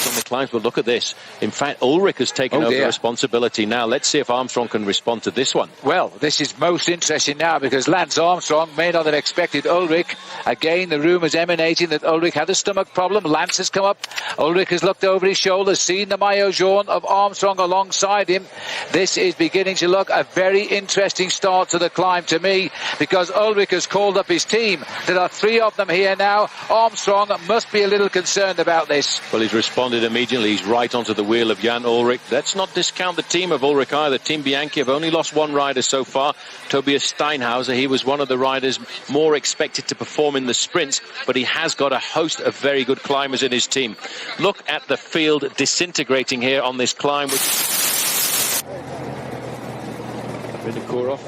on the climbs, but look at this. In fact, Ulrich has taken over the responsibility now. Let's see if Armstrong can respond to this one. Well, this is most interesting now because Lance Armstrong may not have expected Ulrich. Again, the rumours emanating that Ulrich had a stomach problem. Lance has come up. Ulrich has looked over his shoulder, seen the maillot jaune of Armstrong alongside him. This is beginning to look a very interesting start to the climb to me, because Ulrich has called up his team. There are 3 of them here now. Armstrong must be a little concerned about this. Well, he's responded immediately. He's right onto the wheel of Jan Ulrich. Let's not discount the team of Ulrich either. Team Bianchi have only lost 1 rider so far, Tobias Steinhauser. He was one of the riders more expected to perform in the sprints, but he has got a host of very good climbers in his team. Look at the field disintegrating here on this climb. Vinokourov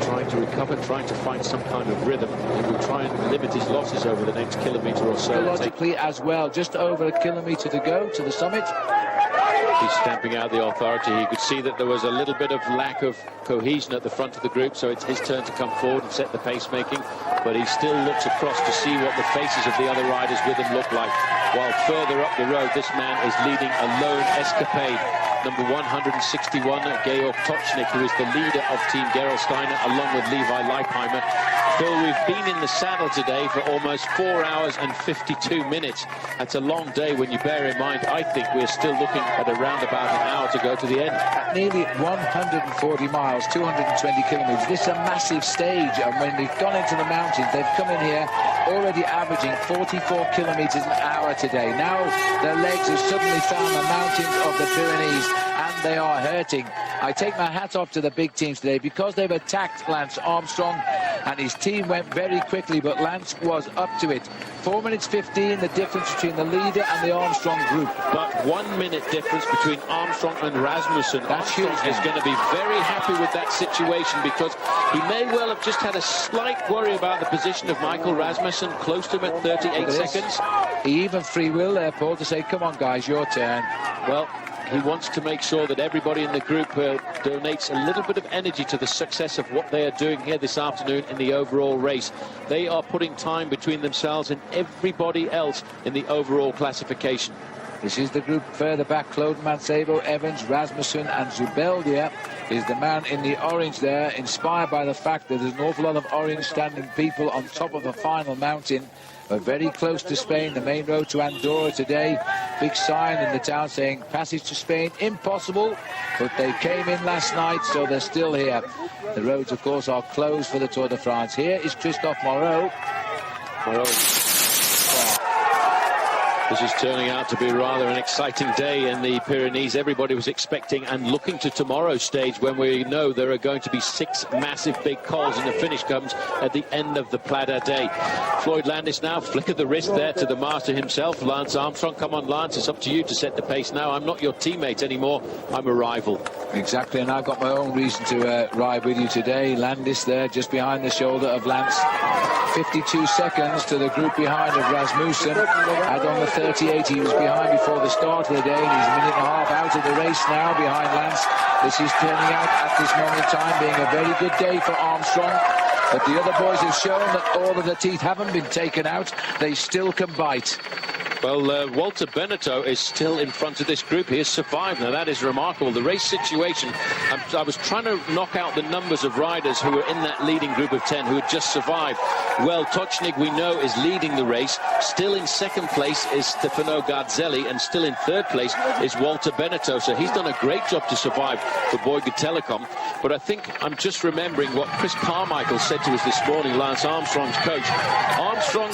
trying to recover, trying to find some kind of rhythm. He will try and limit his losses over the next kilometre or so. Logically as well, just over a kilometre to go to the summit. He's stamping out the authority. He could see that there was a little bit of lack of cohesion at the front of the group, so it's his turn to come forward and set the pacemaking. But he still looks across to see what the faces of the other riders with him look like. While further up the road, this man is leading a lone escapade. Number 161, Georg Tocznik, who is the leader of Team Gerolsteiner, along with Levi Leipheimer. Phil, we've been in the saddle today for almost 4 hours and 52 minutes. That's a long day when you bear in mind, I think we're still looking at around about an hour to go to the end. At nearly 140 miles, 220 kilometres. This is a massive stage, and when they've gone into the mountains, they've come in here already averaging 44 kilometres an hour today. Now their legs have suddenly found the mountains of the Pyrenees, and they are hurting. I take my hat off to the big teams today because they've attacked Lance Armstrong, and his team went very quickly, but Lance was up to it. 4 minutes 15, the difference between the leader and the Armstrong group. But 1 minute difference between Armstrong and Rasmussen. Armstrong is going to be very happy with that situation, because he may well have just had a slight worry about the position of Michael Rasmussen, close to him at 38 seconds. He even free will there, Paul, to say, come on guys, your turn. Well, he wants to make sure that everybody in the group donates a little bit of energy to the success of what they are doing here this afternoon in the overall race. They are putting time between themselves and everybody else in the overall classification. This is the group further back. Claude Mancebo, Evans, Rasmussen and Zubeldia is the man in the orange there, inspired by the fact that there's an awful lot of orange standing people on top of the final mountain. But very close to Spain, the main road to Andorra today. Big sign in the town saying passage to Spain impossible, but they came in last night, so they're still here. The roads, of course, are closed for the Tour de France. Here is Christophe Moreau. This is turning out to be rather an exciting day in the Pyrenees. Everybody was expecting and looking to tomorrow's stage, when we know there are going to be 6 massive big cols, and the finish comes at the end of the Pla d'A. Floyd Landis now flickered the wrist there to the master himself, Lance Armstrong. Come on, Lance, it's up to you to set the pace now. I'm not your teammate anymore, I'm a rival. Exactly, and I've got my own reason to ride with you today. Landis there, just behind the shoulder of Lance. 52 seconds to the group behind of Rasmussen. Add on the 38 he was behind before the start of the day, and he's a minute and a half out of the race now behind Lance. This is turning out at this moment in time being a very good day for Armstrong, but the other boys have shown that all of the teeth haven't been taken out. They still can bite. Well, Walter Benetto is still in front of this group. He has survived. Now, that is remarkable. The race situation, I was trying to knock out the numbers of riders who were in that leading group of 10 who had just survived. Well, Tocznik, we know, is leading the race. Still in second place is Stefano Garzelli, and still in third place is Walter Benetto. So he's done a great job to survive for Boyga Telecom. But I think I'm just remembering what Chris Carmichael said to us this morning, Lance Armstrong's coach. Armstrong...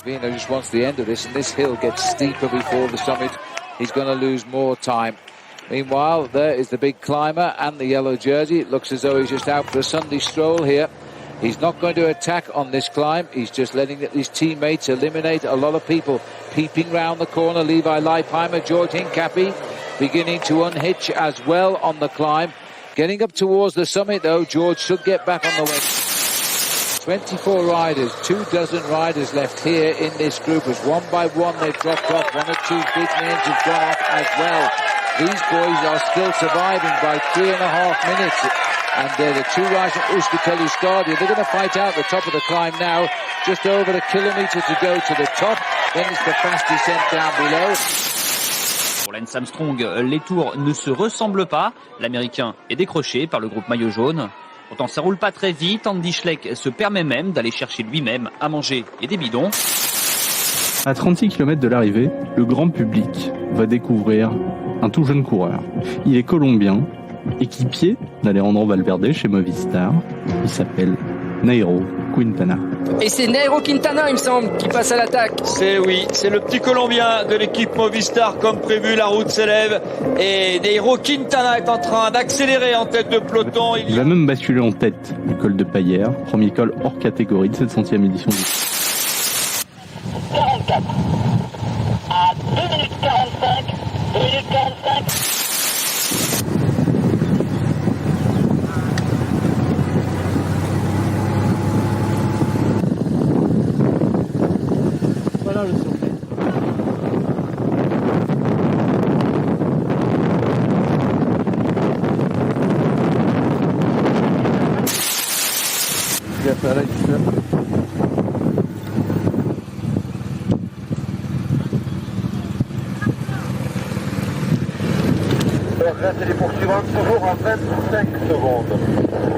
Vino just wants the end of this, and this hill gets steeper before the summit. He's going to lose more time. Meanwhile, there is the big climber and the yellow jersey. It looks as though he's just out for a Sunday stroll here. He's not going to attack on this climb. He's just letting his teammates eliminate a lot of people. Peeping round the corner, Levi Leipheimer, George Hincapie beginning to unhitch as well on the climb. Getting up towards the summit, though, George should get back on the way. 24 riders, 24 riders left here in this group, as one by one they've dropped off. 1 or 2 big names have gone off as well. These boys are still surviving by 3.5 minutes. And the 2 riders from Euskadi, they're going to fight out the top of the climb now. Just over a kilometre to go to the top. Then it's the fast descent down below. Pour Lance Armstrong, les tours ne se ressemblent pas. L'Américain est décroché par le groupe maillot jaune. Pourtant, ça roule pas très vite. Andy Schleck se permet même d'aller chercher lui-même à manger et des bidons. À 36 km de l'arrivée, le grand public va découvrir un tout jeune coureur. Il est colombien, équipier d'Alejandro Valverde chez Movistar. Il s'appelle Nairo Quintana. Et c'est Nairo Quintana, il me semble, qui passe à l'attaque. C'est le petit Colombien de l'équipe Movistar comme prévu, la route s'élève et Nairo Quintana est en train d'accélérer en tête de peloton. Il va même basculer en tête du col de Pailhères, premier col hors catégorie de cette 100e édition du 44 à 2 minutes 45, 2 minutes 45. Voilà le sommet. Reste les poursuivantes toujours en 25 secondes.